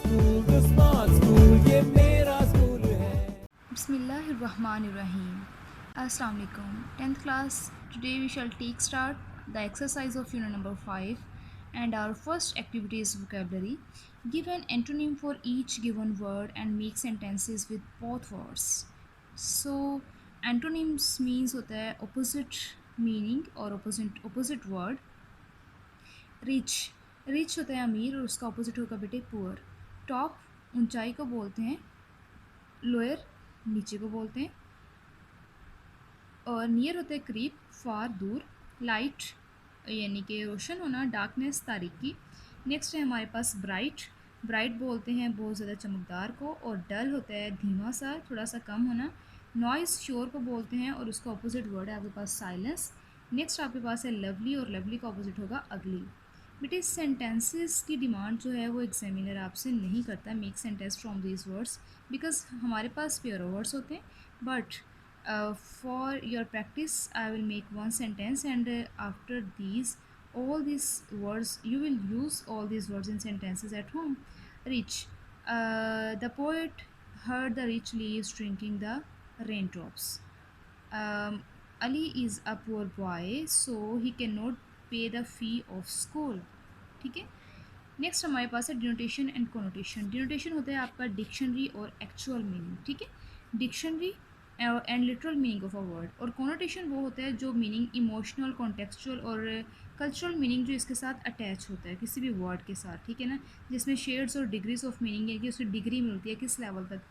school, the smart school, ये मेरा school है. Bismillahirrahmanirrahim. Assalamu alaikum. 10th class. Today we shall take start the exercise of unit number 5, and our first activity is vocabulary. Give an antonym for each given word and make sentences with both words. So antonyms means होता है opposite meaning और opposite word. Rich होता है अमीर और उसका opposite होगा बेटे पुअर. टॉप ऊंचाई को बोलते हैं, लोअर नीचे को बोलते हैं. और नियर होता है करीब, फार दूर. लाइट यानी कि रोशन होना, डार्कनेस तारीकी. नेक्स्ट है हमारे पास ब्राइट बोलते हैं बहुत ज़्यादा चमकदार को. और डल होता है धीमा सा, थोड़ा सा कम होना. नॉइस शोर को बोलते हैं और उसका ऑपोजिट वर्ड है आपके पास साइलेंस. नेक्स्ट आपके पास है लवली और लवली का ऑपोजिट होगा अगली. बेटे सेंटेंसेस की डिमांड जो है वो एग्जामिनर आपसे नहीं करता make sentence from these words, because हमारे पास पेयर वर्ड्स होते हैं. But for your practice I will make one sentence, and after these all these words you will use all these words in sentences at home. Rich. The poet heard the rich leaves drinking the raindrops. Ali is a poor boy so he cannot pay the fee of school. ठीक है. Next हमारे पास है denotation and connotation. Denotation होता है आपका dictionary और actual meaning. ठीक है. Dictionary and literal meaning of a word. और कोनोटेशन वो होता है जो मीनिंग इमोशनल, कॉन्टेक्चुअल और कल्चरल मीनिंग जो इसके साथ अटैच होता है किसी भी वर्ड के साथ. ठीक है ना. जिसमें शेड्स और डिग्रीज ऑफ मीनिंग है कि उसकी डिग्री मिलती है किस लेवल तक.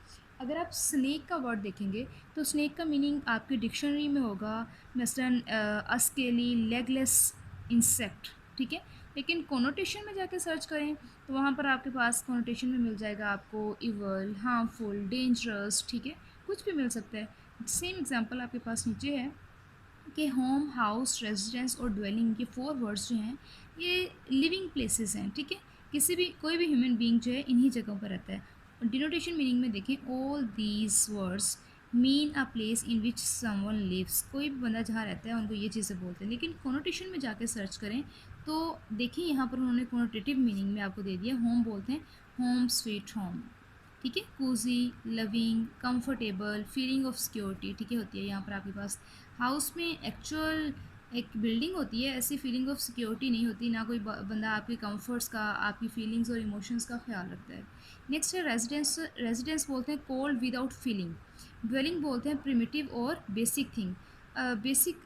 अगर आप स्नेक का वर्ड देखेंगे तो स्नेक का मीनिंग आपकी डिक्शनरी में होगा मसलन अस्केली लेगलेस इंसेक्ट. ठीक है. लेकिन कोनोटेशन में जाके सर्च करें तो वहाँ पर आपके पास कोनोटेशन में मिल जाएगा आपको इवल, हार्मफुल, डेंजरस. ठीक है. कुछ भी मिल सकता है. सेम एग्जांपल आपके पास नीचे है कि होम, हाउस, रेजिडेंस और ड्वेलिंग, ये 4 वर्ड्स जो हैं ये लिविंग प्लेसेस हैं. ठीक है. कोई भी ह्यूमन बीइंग जो है इन्हीं जगहों पर रहता है. और डिनोटेशन मीनिंग में देखें all these words mean a place in which someone lives. कोई भी बंदा जहाँ रहता है उनको ये चीज़ें बोलते हैं. लेकिन कोनोटेशन में जाके सर्च करें तो देखिए यहाँ पर उन्होंने कोनोटेटिव मीनिंग में आपको दे दिया. होम बोलते हैं होम स्वीट होम. ठीक है. Cozy, loving, comfortable, feeling of security. ठीक है. होती है यहाँ पर आपके पास. हाउस में एक्चुअल एक बिल्डिंग होती है, ऐसी फीलिंग ऑफ सिक्योरिटी नहीं होती. ना कोई बंदा आपके कंफर्ट्स का, आपकी फीलिंग्स और इमोशंस का ख्याल रखता है. नेक्स्ट है रेजिडेंस बोलते हैं कोल्ड विदाउट फीलिंग. ड्वेलिंग बोलते हैं प्रिमिटिव और बेसिक थिंग. बेसिक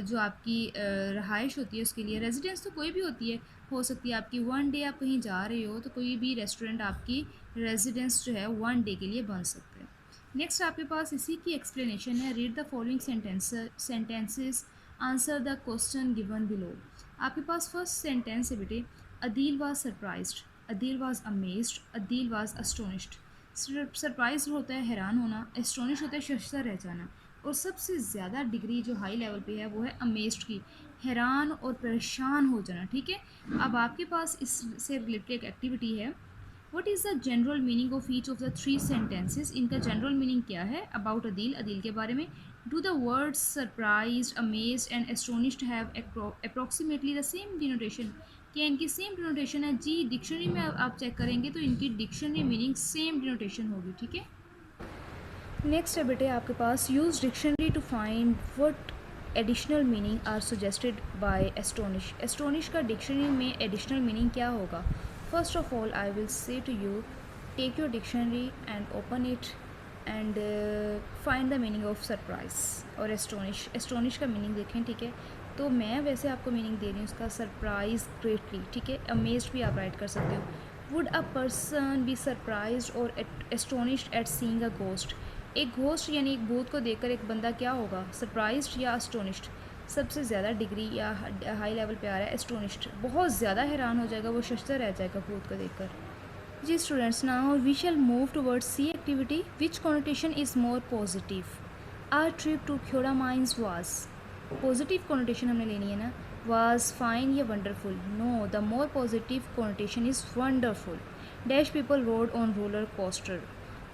जो आपकी रहाइश होती है उसके लिए. रेजिडेंस तो कोई भी होती है, हो सकती है आपकी वन डे आप कहीं जा रहे हो तो कोई भी रेस्टोरेंट आपकी रेजिडेंस जो है वन डे के लिए बन सकता है. नेक्स्ट आपके पास इसी की एक्सप्लेनेशन है. Read the following sentences, answer the question given below. आपके पास फर्स्ट सेंटेंस है बेटे Adeel was surprised, Adeel was amazed, Adeel was astonished. Surprise होता है हैरान होना, एस्टोनिश होता है शर्मसार रह जाना. और सबसे ज़्यादा डिग्री जो हाई लेवल पे है वो है अमेज्ड की, हैरान और परेशान हो जाना. ठीक है. अब आपके पास इससे रिलेटेड एक एक्टिविटी है. What is the general meaning of each of the 3 sentences. इनका जनरल मीनिंग क्या है. अबाउट अदील, अदील के बारे में. Do the words surprised, amazed and astonished have approximately the same denotation. क्या इनकी सेम डिनोटेशन है. जी डिक्शनरी में आप चेक करेंगे तो इनकी डिक्शनरी मीनिंग सेम डिनोटेशन होगी. ठीक है. नेक्स्ट है बेटे आपके पास use dictionary to find what additional meaning are suggested by astonish. Astonish का डिक्शनरी में एडिशनल मीनिंग क्या होगा. First of all I will say to you take your dictionary and open it and find the meaning of surprise और astonish. Astonish का meaning देखें. ठीक है. तो मैं वैसे आपको मीनिंग दे रही हूँ उसका सरप्राइज ग्रेटली. ठीक है. अमेज्ड भी आप राइट कर सकते हो. Would a person be surprised और astonished at seeing a ghost. एक घोस्ट यानी एक भूत को देखकर एक बंदा क्या होगा, सरप्राइज्ड या एस्टोनिश्ड. सबसे ज़्यादा डिग्री या हाई लेवल पे आ रहा है एस्टोनिश्ड. बहुत ज़्यादा हैरान हो जाएगा, वो शर्मसार रह जाएगा भूत को देखकर. जी students, now we shall move towards C activity. Which connotation is more positive. Our trip to Khewra mines was. Positive connotation हमने लेनी है ना. वाज फाइन या wonderful. No, the more positive connotation is wonderful. Dash people rode on roller coaster.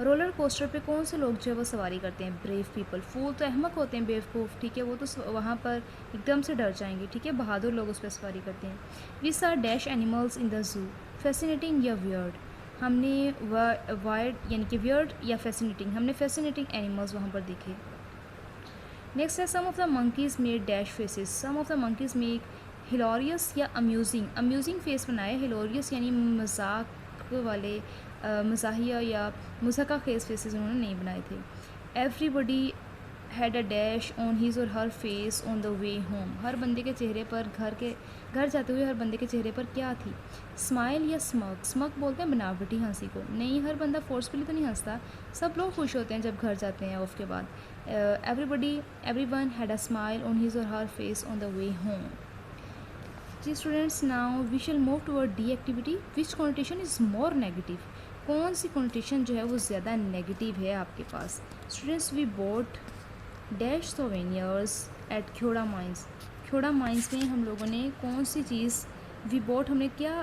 Roller coaster पे कौन से लोग जो है वो सवारी करते हैं. Brave people. फूल तो अहमक होते हैं, बेवकूफ़. ठीक है. वो तो वहाँ पर एकदम से डर जाएंगे. ठीक है. बहादुर लोग उस पर सवारी करते हैं. वी सार dash animals in the zoo. Fascinating या वियर्ड. हमने वायर्ड यानी कि वियर्ड या फैसिनेटिंग, हमने फैसिनेटिंग एनिमल्स वहाँ पर देखे। नेक्स्ट है some of the monkeys made dash faces, some of the monkeys make hilarious या अम्यूजिंग, अम्यूजिंग फेस बनाए, हिलोरियस यानी मजाक वाले मजाहिया या मुज़हका फेसेस उन्होंने नहीं बनाए थे। Everybody had a dash on his और her face on the way home, हर बंदे के चेहरे पर घर जाते हुए हर बंदे के चेहरे पर क्या थी? स्माइल या स्मग, स्मग बोलते हैं बनावटी हंसी को, नहीं हर बंदा फोर्सफुली तो नहीं हंसता, सब लोग खुश होते हैं जब घर जाते हैं ऑफ के बाद। Everyone had a smile on his और her face on the way home. जी students, now we shall move toward the activity, which connotation is more negative, कौन सी कॉन्टेशन जो है वो ज़्यादा नेगेटिव है आपके पास? Students, we bought dash souvenirs at Khewra mines, Khewra mines में हम लोगों ने कौन सी चीज़ वी बोट, हमने क्या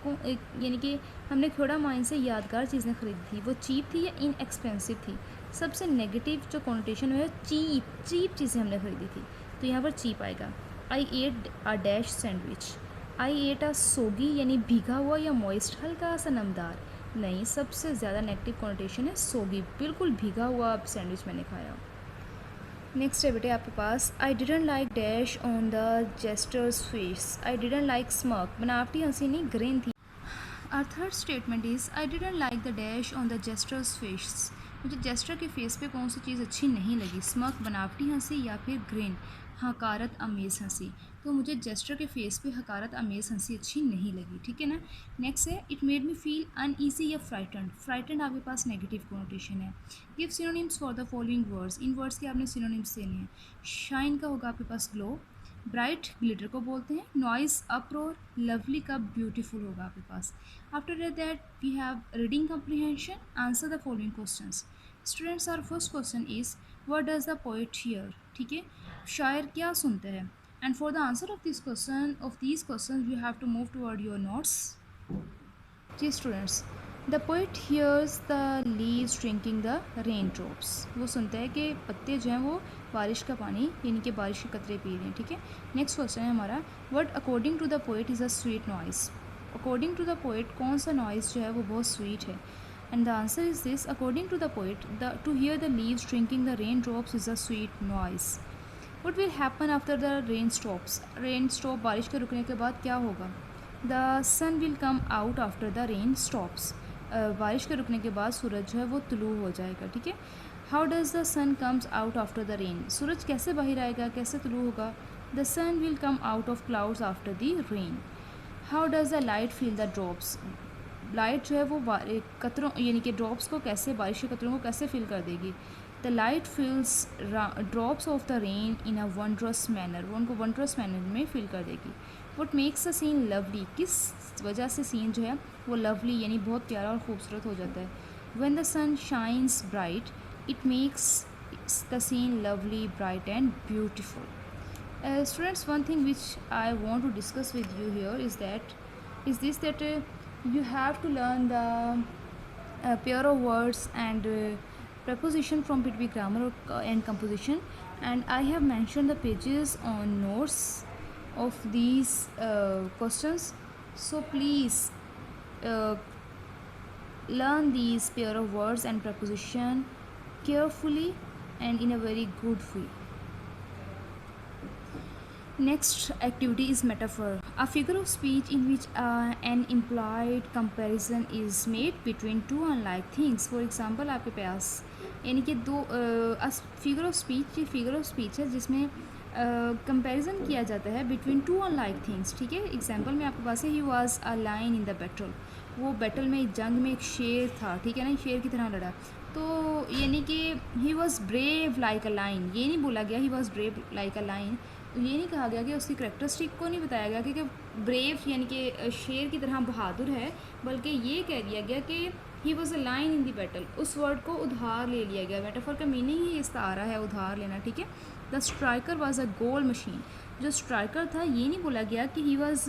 यानी कि हमने ख्योड़ा माइंस से यादगार चीज़ें खरीदी थी, वो चीप थी या इनएक्सपेंसिव थी? सबसे नेगेटिव जो कॉन्टेशन है चीप चीज़ें हमने खरीदी थी, तो यहाँ पर चीप आएगा। I ate a dash sandwich, I ate a soggy यानी भीगा हुआ या मॉइस्ट, हल्का सा नमदार, नहीं सबसे ज़्यादा नेगेटिव कॉन्टेशन है सोगी, बिल्कुल भीगा हुआ सैंडविच मैंने खाया। नेक्स्ट है बेटे आपके पास, I didn't like dash on the jester's face, I didn't like smirk, बनावटी हंसी नहीं ग्रीन थी। Our third statement is I didn't like the dash on the jester's face, मुझे जेस्टर के फेस पे कौन सी चीज़ अच्छी नहीं लगी? स्मक बनावटी हंसी या फिर ग्रीन हकारत अमेज़ हंसी, तो मुझे जेस्टर के फेस पे हकारत अमेज़ हंसी अच्छी नहीं लगी, ठीक है ना। नेक्स्ट है it made me feel uneasy या फ्राइटेंड, फ्राइटेंड आपके पास नेगेटिव कॉनोटेशन है। Give synonyms for the following words, in words के आपने सिनोनिम्स देने हैं। शाइन का होगा आपके पास ग्लो, ब्राइट ग्लिटर को बोलते हैं, नॉइस अप्रोर, लवली का ब्यूटीफुल होगा आपके पास। After that we have reading comprehension, answer the following questions. Students, our first question is what does the poet hear, ठीक है, शायर क्या सुनते हैं? And for the answer of this question you have to move toward your notes. जी students, the poet hears the leaves drinking the rain drops, वो सुनते हैं कि पत्ते जो हैं वो बारिश का पानी यानी कि बारिश के कतरे पी रहे हैं, ठीक है। नेक्स्ट क्वेश्चन है हमारा, what according to the poet is a sweet noise, according to the poet कौन सा नॉइस जो है वो बहुत स्वीट है? And the answer is this, according to the poet the to hear the leaves drinking the rain drops is a sweet noise. What will happen after the rain stops, rain stop बारिश के रुकने के बाद क्या होगा? The sun will come out after the rain stops, बारिश के रुकने के बाद सूरज जो है वो तुलू हो जाएगा, ठीक है। How does the sun comes out after the rain, सूरज कैसे बाहर आएगा, कैसे तुलू होगा? The sun will come out of clouds after the rain. How does the light feel the drops, light जो है वो कतरों यानी कि ड्रॉप्स को कैसे, बारिश के कतरों को कैसे फील कर देगी? The light feels drops of the rain in a wondrous manner, वो उनको वंडरस मैनर में फील कर देगी। What makes a scene lovely, किस वजह से सीन जो है वो लवली यानी बहुत प्यारा और खूबसूरत हो जाता है? When the sun shines bright it makes the scene lovely, bright and beautiful. Students, one thing which I want to discuss with you here is that you have to learn the pair of words and preposition from between grammar and composition, and I have mentioned the pages on notes of these questions, so please uh, learn these pair of words and preposition carefully and in a very good way. Next activity is metaphor, a figure of speech in which an implied comparison is made between two unlike things. For example, आपके पास यानी कि दो figure of speech, ये figure of speech है जिसमें comparison किया जाता है बिटवीन टू अनलाइक थिंग्स, ठीक है। एग्जांपल में आपके पास है he was a lion in the battle, वो बैटल में जंग में एक शेर था, ठीक है ना, शेर की तरह लड़ा, तो यानी कि he was brave like a line, ये नहीं बोला गया he was brave like a line, ये नहीं कहा गया कि उसकी करेक्टरिस्टिक को नहीं बताया गया कि ब्रेव यानी कि शेर की तरह बहादुर है, बल्कि ये कह दिया गया कि he was a line in the battle, उस वर्ड को उधार ले लिया गया। मेटाफर का मीनिंग ही इस्तारा है उधार लेना, ठीक है। The striker was a goal machine, जो स्ट्राइकर था ये नहीं बोला गया कि he was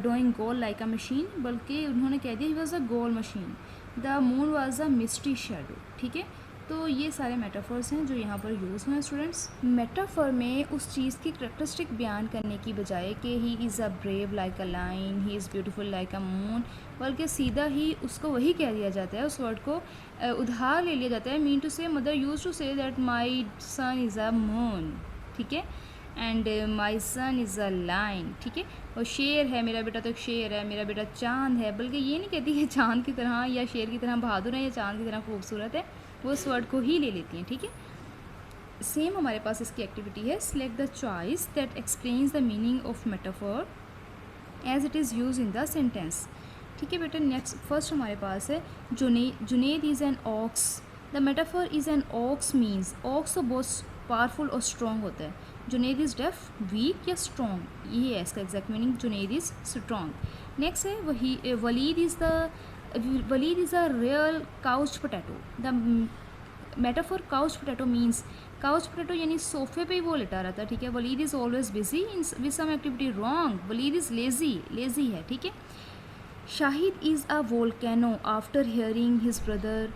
doing goal like a machine, बल्कि उन्होंने कह दिया he was a goal machine. The moon was a mystery shadow, ठीक है। तो ये सारे मेटाफर्स हैं जो यहाँ पर यूज़ हुए हैं स्टूडेंट्स। मेटाफर में उस चीज़ की करेक्टरिस्टिक बयान करने की बजाय कि he is a brave like a line, he is beautiful like a moon, बल्कि सीधा ही उसको वही कह दिया जाता है, उस वर्ड को उधार ले लिया जाता है। Mean to say mother use to say that my son is a moon, ठीक है, and my son is a lion, ठीक है। और शेर है, मेरा बेटा तो एक शेर है, मेरा बेटा चाँद है, बल्कि ये नहीं कहती कि चाँद की तरह या शेर की तरह बहादुर है या चाँद की तरह खूबसूरत है, वो उस वर्ड को ही ले लेती हैं, ठीक है। सेम हमारे पास इसकी एक्टिविटी है, select the choice that explains the meaning of metaphor as it is use in the sentence, ठीक है बेटा। नेक्स्ट फर्स्ट हमारे पास है Junaid is an ox. The metaphor is an ox means, ox तो बहुत पावरफुल और स्ट्रॉन्ग होता है। जुनेद इज़ डेफ, वीक या स्ट्रॉन्ग, ये है इसका exact meaning, Junaid is strong. Next है Walid is the real couch potato. The metaphor couch potato means, couch potato यानी सोफे पे ही वो लेटा रहता है, ठीक है। Walid is always busy in with some activity, wrong, Walid is lazy है, ठीक है। Shahid is a volcano after hearing his brother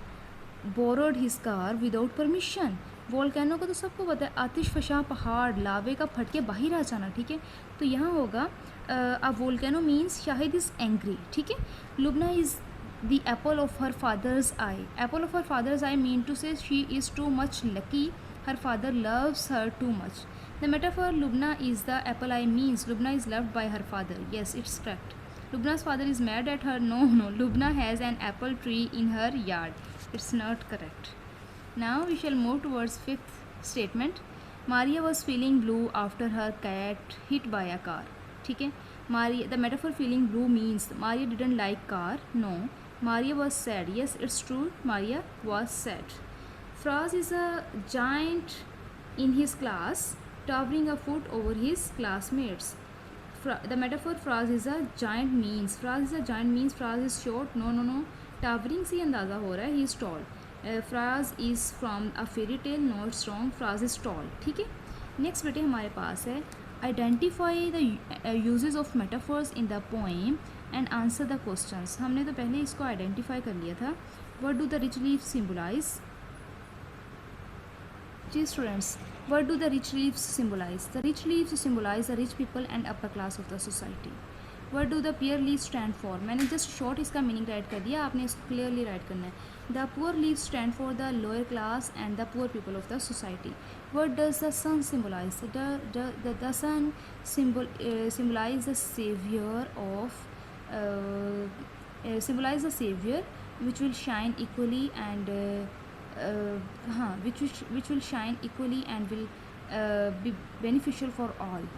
borrowed his car without permission. Volcano का तो सबको पता है, आतिश फशा पहाड़, लावे का फट के बाहर आ जाना, ठीक है। तो यहाँ होगा a volcano means Shahid is angry, ठीक है। Lubna is the apple of her father's eye. Apple of her father's eye mean to say she is too much lucky, her father loves her too much. The metaphor Lubna is the apple eye means Lubna is loved by her father. Yes, it's correct. Lubna's father is mad at her. No, Lubna has an apple tree in her yard. It's not correct. Now we shall move towards fifth statement. Maria was feeling blue after her cat hit by a car. ठीक है, Maria, the metaphor feeling blue means Maria didn't like car. No, Maria was sad. Yes, it's true. Maria was sad. Fraz is a giant in his class, towering a foot over his classmates. The metaphor Fraz is a giant means, Fraz is short. No. Towering से अंदाज़ा हो रहा है, he is tall. Fraz is from a fairy tale. No, it's wrong. Fraz is tall. ठीक है। Next बेटे हमारे पास है identify the uses of metaphors in the poem and answer the questions. हमने तो पहले इसको आइडेंटिफाई कर लिया था। What do the rich leaves symbolize? जी students, what do the rich leaves symbolize? The rich leaves symbolize the rich people and upper class of the society. What do the poor leaves stand for? मैंने just short इसका meaning write कर दिया, आपने इसको clearly right करना है। The poor leaves stand for the lower class and the poor people of the society. What does the sun symbolize? The sun symbolize the savior of symbolize the savior which will shine equally and which will shine equally and will be beneficial for all.